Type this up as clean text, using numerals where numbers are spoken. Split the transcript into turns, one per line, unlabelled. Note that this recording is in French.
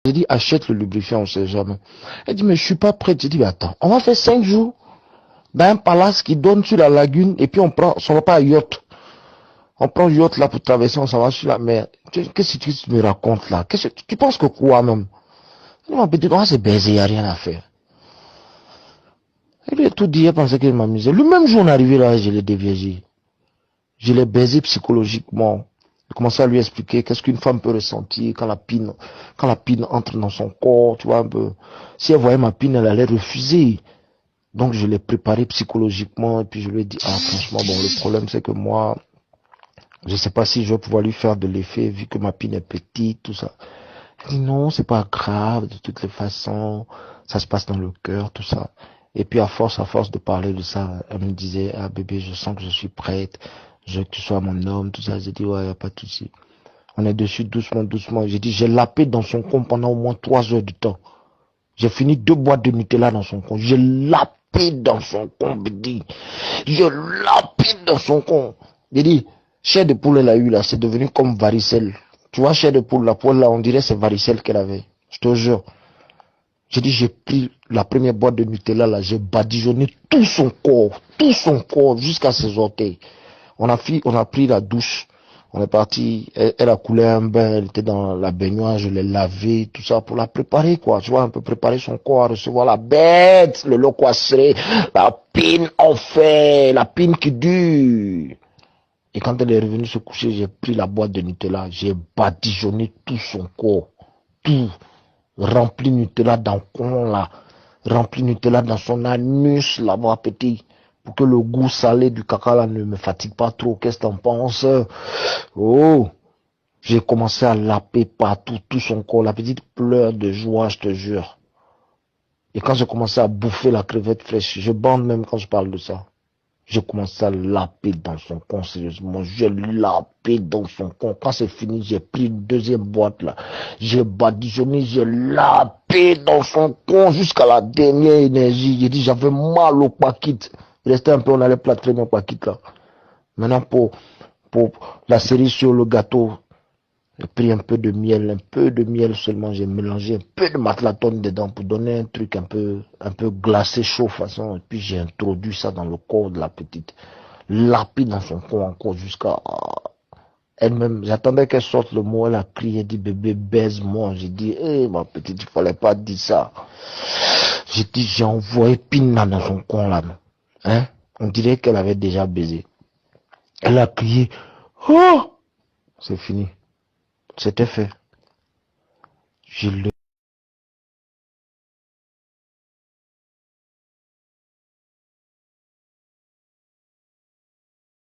J'ai dit, achète le lubrifiant, on sait jamais. Elle dit, mais je suis pas prête. J'ai dit, mais attends, on va faire 5 jours dans un palace qui donne sur la lagune et puis on va pas à yacht. On prend yacht là pour traverser, on s'en va sur la mer. Qu'est-ce que tu me racontes là? Tu penses que quoi même? Elle m'a dit, non, c'est baisé, il n'y a rien à faire. Elle lui a tout dit, elle pensait qu'elle m'amusait. Le même jour, on est arrivé là, je l'ai déviégé. Je l'ai baisé psychologiquement. J'ai commencé à lui expliquer qu'est-ce qu'une femme peut ressentir quand la pine entre dans son corps, tu vois, un peu. Si elle voyait ma pine, elle allait refuser. Donc, je l'ai préparé psychologiquement, et puis je lui ai dit, ah, franchement, bon, le problème, c'est que moi, je sais pas si je vais pouvoir lui faire de l'effet, vu que ma pine est petite, tout ça. Elle dit, non, c'est pas grave, de toutes les façons, ça se passe dans le cœur, tout ça. Et puis, à force de parler de ça, elle me disait, ah, bébé, je sens que je suis prête. Je veux que tu sois mon homme, tout ça. J'ai dit, ouais, y a pas de souci. On est dessus doucement, doucement. J'ai dit, j'ai lapé dans son con pendant au moins 3 heures de temps. J'ai fini 2 boîtes de Nutella dans son con. J'ai lapé dans son con, bébé. J'ai lapé dans son con. J'ai dit, chair de poule, elle a eu là, c'est devenu comme varicelle. Tu vois, chair de poule, la poêle là, on dirait c'est varicelle qu'elle avait. Je te jure. J'ai dit, j'ai pris la première boîte de Nutella là, j'ai badigeonné tout son corps, jusqu'à ses orteils. On a pris la douche, on est parti, elle a coulé un bain, elle était dans la baignoire, je l'ai lavé, tout ça, pour la préparer, quoi. Tu vois, un peu préparer son corps à recevoir la bête, le loquacré, la pine en fait, la pine qui dure. Et quand elle est revenue se coucher, j'ai pris la boîte de Nutella, j'ai badigeonné tout son corps, tout, rempli Nutella dans le con, là, rempli Nutella dans son anus, là-bas, petit. Pour que le goût salé du caca là ne me fatigue pas trop. Qu'est-ce que t'en penses? Oh, j'ai commencé à laper partout, tout son corps. La petite pleure de joie, je te jure. Et quand j'ai commencé à bouffer la crevette fraîche, je bande même quand je parle de ça. J'ai commencé à laper dans son con, sérieusement. J'ai lapé dans son con. Quand c'est fini, j'ai pris une deuxième boîte là. J'ai badigeonné, j'ai lapé dans son con jusqu'à la dernière énergie. J'ai dit, j'avais mal au paquet. Il restait un peu, on allait plâtrer mon paquet là. Maintenant, pour la cerise sur le gâteau, j'ai pris un peu de miel seulement. J'ai mélangé un peu de matlatone dedans pour donner un truc un peu glacé, chaud façon. Et puis j'ai introduit ça dans le corps de la petite. Lapé dans son corps encore jusqu'à elle-même. J'attendais qu'elle sorte le mot. Elle a crié, elle dit, bébé, baise-moi. J'ai dit, hé, ma petite, il fallait pas dire ça. J'ai dit, j'ai envoyé Pina dans son corps là. Hein? On dirait qu'elle avait déjà baisé. Elle a crié, oh! C'est fini. C'était fait. Je le